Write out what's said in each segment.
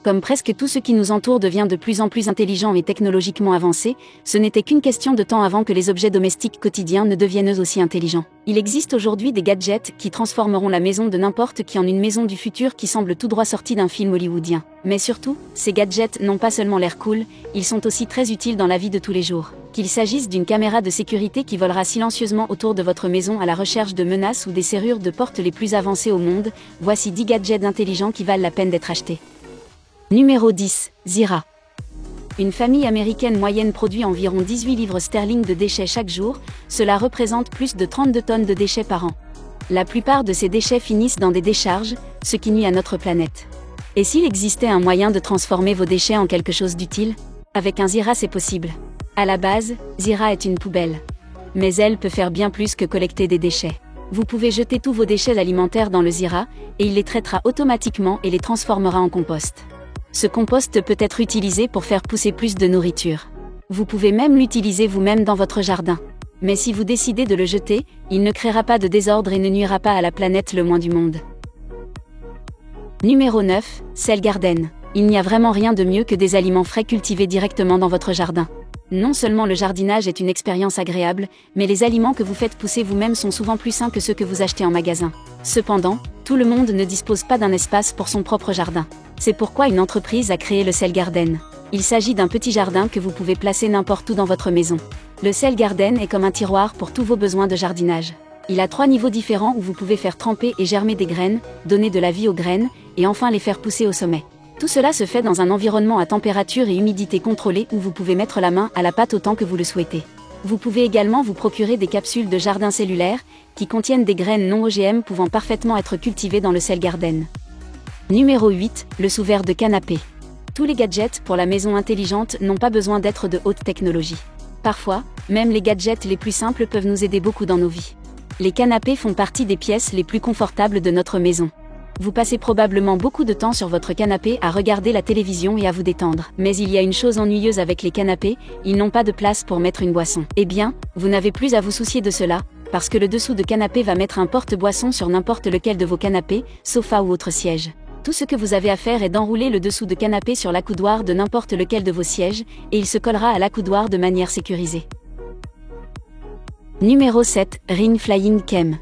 Comme presque tout ce qui nous entoure devient de plus en plus intelligent et technologiquement avancé, ce n'était qu'une question de temps avant que les objets domestiques quotidiens ne deviennent eux aussi intelligents. Il existe aujourd'hui des gadgets qui transformeront la maison de n'importe qui en une maison du futur qui semble tout droit sortie d'un film hollywoodien. Mais surtout, ces gadgets n'ont pas seulement l'air cool, ils sont aussi très utiles dans la vie de tous les jours. Qu'il s'agisse d'une caméra de sécurité qui volera silencieusement autour de votre maison à la recherche de menaces ou des serrures de porte les plus avancées au monde, voici 10 gadgets intelligents qui valent la peine d'être achetés. Numéro 10. Zira. Une famille américaine moyenne produit environ 18 livres sterling de déchets chaque jour, cela représente plus de 32 tonnes de déchets par an. La plupart de ces déchets finissent dans des décharges, ce qui nuit à notre planète. Et s'il existait un moyen de transformer vos déchets en quelque chose d'utile? Avec un Zira c'est possible. À la base, Zira est une poubelle. Mais elle peut faire bien plus que collecter des déchets. Vous pouvez jeter tous vos déchets alimentaires dans le Zira, et il les traitera automatiquement et les transformera en compost. Ce compost peut être utilisé pour faire pousser plus de nourriture. Vous pouvez même l'utiliser vous-même dans votre jardin. Mais si vous décidez de le jeter, il ne créera pas de désordre et ne nuira pas à la planète le moins du monde. Numéro 9. Cell Garden. Il n'y a vraiment rien de mieux que des aliments frais cultivés directement dans votre jardin. Non seulement le jardinage est une expérience agréable, mais les aliments que vous faites pousser vous-même sont souvent plus sains que ceux que vous achetez en magasin. Cependant, tout le monde ne dispose pas d'un espace pour son propre jardin. C'est pourquoi une entreprise a créé le Cell Garden. Il s'agit d'un petit jardin que vous pouvez placer n'importe où dans votre maison. Le Cell Garden est comme un tiroir pour tous vos besoins de jardinage. Il a 3 niveaux différents où vous pouvez faire tremper et germer des graines, donner de la vie aux graines, et enfin les faire pousser au sommet. Tout cela se fait dans un environnement à température et humidité contrôlée où vous pouvez mettre la main à la pâte autant que vous le souhaitez. Vous pouvez également vous procurer des capsules de jardin cellulaire, qui contiennent des graines non OGM pouvant parfaitement être cultivées dans le Cell Garden. Numéro 8. Le sous-verre de canapé. Tous les gadgets pour la maison intelligente n'ont pas besoin d'être de haute technologie. Parfois, même les gadgets les plus simples peuvent nous aider beaucoup dans nos vies. Les canapés font partie des pièces les plus confortables de notre maison. Vous passez probablement beaucoup de temps sur votre canapé à regarder la télévision et à vous détendre. Mais il y a une chose ennuyeuse avec les canapés, ils n'ont pas de place pour mettre une boisson. Eh bien, vous n'avez plus à vous soucier de cela, parce que le dessous de canapé va mettre un porte-boisson sur n'importe lequel de vos canapés, sofas ou autres sièges. Tout ce que vous avez à faire est d'enrouler le dessous de canapé sur l'accoudoir de n'importe lequel de vos sièges, et il se collera à l'accoudoir de manière sécurisée. Numéro 7. Ring Flying Cam.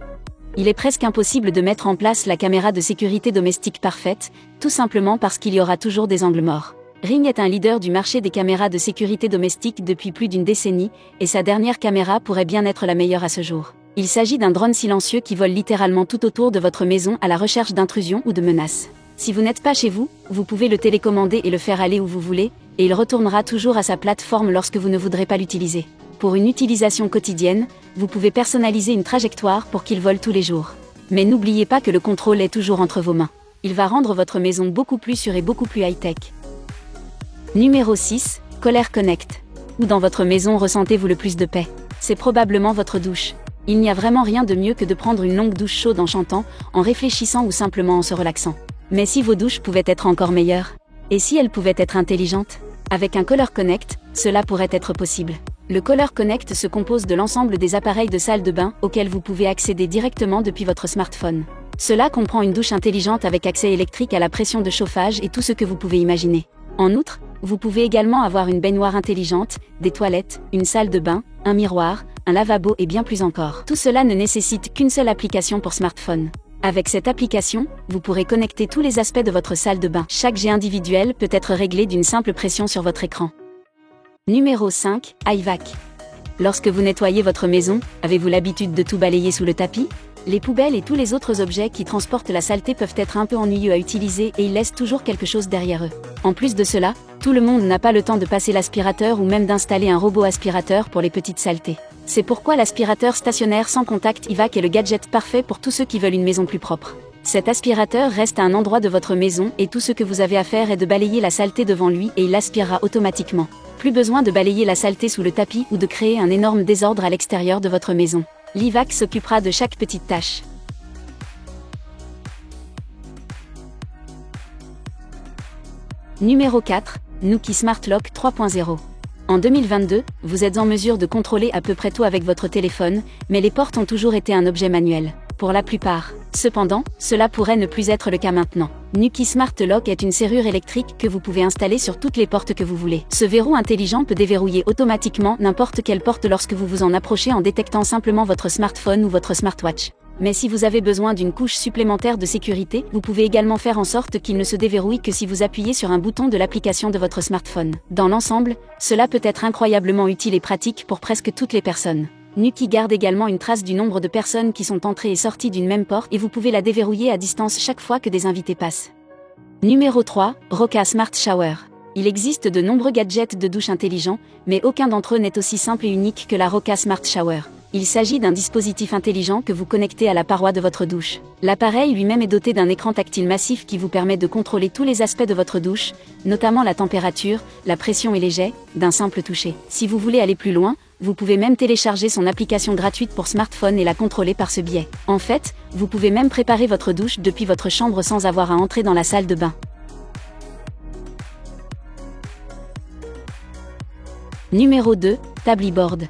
Il est presque impossible de mettre en place la caméra de sécurité domestique parfaite, tout simplement parce qu'il y aura toujours des angles morts. Ring est un leader du marché des caméras de sécurité domestique depuis plus d'une décennie, et sa dernière caméra pourrait bien être la meilleure à ce jour. Il s'agit d'un drone silencieux qui vole littéralement tout autour de votre maison à la recherche d'intrusions ou de menaces. Si vous n'êtes pas chez vous, vous pouvez le télécommander et le faire aller où vous voulez, et il retournera toujours à sa plateforme lorsque vous ne voudrez pas l'utiliser. Pour une utilisation quotidienne, vous pouvez personnaliser une trajectoire pour qu'il vole tous les jours. Mais n'oubliez pas que le contrôle est toujours entre vos mains. Il va rendre votre maison beaucoup plus sûre et beaucoup plus high-tech. Numéro 6. Colère Connect. Où dans votre maison ressentez-vous le plus de paix? C'est probablement votre douche. Il n'y a vraiment rien de mieux que de prendre une longue douche chaude en chantant, en réfléchissant ou simplement en se relaxant. Mais si vos douches pouvaient être encore meilleures? Et si elles pouvaient être intelligentes? Avec un Color Connect, cela pourrait être possible. Le Color Connect se compose de l'ensemble des appareils de salle de bain auxquels vous pouvez accéder directement depuis votre smartphone. Cela comprend une douche intelligente avec accès électrique à la pression de chauffage et tout ce que vous pouvez imaginer. En outre, vous pouvez également avoir une baignoire intelligente, des toilettes, une salle de bain, un miroir, un lavabo et bien plus encore. Tout cela ne nécessite qu'une seule application pour smartphone. Avec cette application, vous pourrez connecter tous les aspects de votre salle de bain. Chaque jet individuel peut être réglé d'une simple pression sur votre écran. Numéro 5. iVac. Lorsque vous nettoyez votre maison, avez-vous l'habitude de tout balayer sous le tapis? Les poubelles et tous les autres objets qui transportent la saleté peuvent être un peu ennuyeux à utiliser et ils laissent toujours quelque chose derrière eux. En plus de cela, tout le monde n'a pas le temps de passer l'aspirateur ou même d'installer un robot aspirateur pour les petites saletés. C'est pourquoi l'aspirateur stationnaire sans contact iVac est le gadget parfait pour tous ceux qui veulent une maison plus propre. Cet aspirateur reste à un endroit de votre maison et tout ce que vous avez à faire est de balayer la saleté devant lui et il l'aspirera automatiquement. Plus besoin de balayer la saleté sous le tapis ou de créer un énorme désordre à l'extérieur de votre maison. L'IVAC s'occupera de chaque petite tâche. Numéro 4. Nuki Smart Lock 3.0. En 2022, vous êtes en mesure de contrôler à peu près tout avec votre téléphone, mais les portes ont toujours été un objet manuel. Pour la plupart, Cependant, cela pourrait ne plus être le cas maintenant. Nuki Smart Lock est une serrure électrique que vous pouvez installer sur toutes les portes que vous voulez. Ce verrou intelligent peut déverrouiller automatiquement n'importe quelle porte lorsque vous vous en approchez en détectant simplement votre smartphone ou votre smartwatch. Mais si vous avez besoin d'une couche supplémentaire de sécurité, vous pouvez également faire en sorte qu'il ne se déverrouille que si vous appuyez sur un bouton de l'application de votre smartphone. Dans l'ensemble, cela peut être incroyablement utile et pratique pour presque toutes les personnes. Nuki garde également une trace du nombre de personnes qui sont entrées et sorties d'une même porte et vous pouvez la déverrouiller à distance chaque fois que des invités passent. Numéro 3, Roka Smart Shower. Il existe de nombreux gadgets de douche intelligents, mais aucun d'entre eux n'est aussi simple et unique que la Roka Smart Shower. Il s'agit d'un dispositif intelligent que vous connectez à la paroi de votre douche. L'appareil lui-même est doté d'un écran tactile massif qui vous permet de contrôler tous les aspects de votre douche, notamment la température, la pression et les jets, d'un simple toucher. Si vous voulez aller plus loin, vous pouvez même télécharger son application gratuite pour smartphone et la contrôler par ce biais. En fait, vous pouvez même préparer votre douche depuis votre chambre sans avoir à entrer dans la salle de bain. Numéro 2, Tabliboard.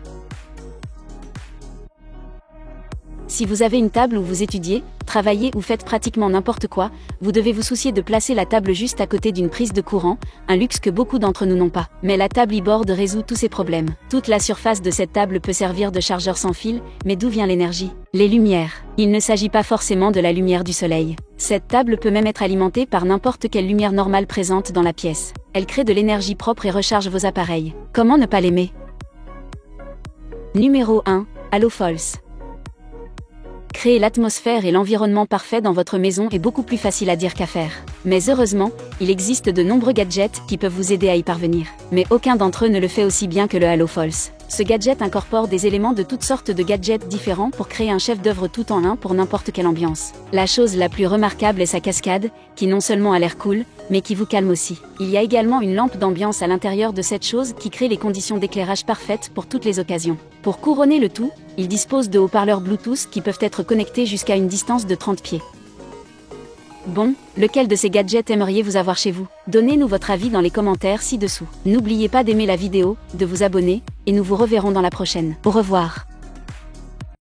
Si vous avez une table où vous étudiez, travaillez ou faites pratiquement n'importe quoi, vous devez vous soucier de placer la table juste à côté d'une prise de courant, un luxe que beaucoup d'entre nous n'ont pas. Mais la Tabliboard résout tous ces problèmes. Toute la surface de cette table peut servir de chargeur sans fil, mais d'où vient l'énergie? Les lumières. Il ne s'agit pas forcément de la lumière du soleil. Cette table peut même être alimentée par n'importe quelle lumière normale présente dans la pièce. Elle crée de l'énergie propre et recharge vos appareils. Comment ne pas l'aimer? Numéro 1, HaloFalls. Créer l'atmosphère et l'environnement parfait dans votre maison est beaucoup plus facile à dire qu'à faire. Mais heureusement, il existe de nombreux gadgets qui peuvent vous aider à y parvenir. Mais aucun d'entre eux ne le fait aussi bien que le HaloFalls. Ce gadget incorpore des éléments de toutes sortes de gadgets différents pour créer un chef-d'œuvre tout en un pour n'importe quelle ambiance. La chose la plus remarquable est sa cascade, qui non seulement a l'air cool, mais qui vous calme aussi. Il y a également une lampe d'ambiance à l'intérieur de cette chose qui crée les conditions d'éclairage parfaites pour toutes les occasions. Pour couronner le tout, il dispose de haut-parleurs Bluetooth qui peuvent être connectés jusqu'à une distance de 30 pieds. Bon, lequel de ces gadgets aimeriez-vous avoir chez vous? Donnez-nous votre avis dans les commentaires ci-dessous. N'oubliez pas d'aimer la vidéo, de vous abonner, et nous vous reverrons dans la prochaine. Au revoir.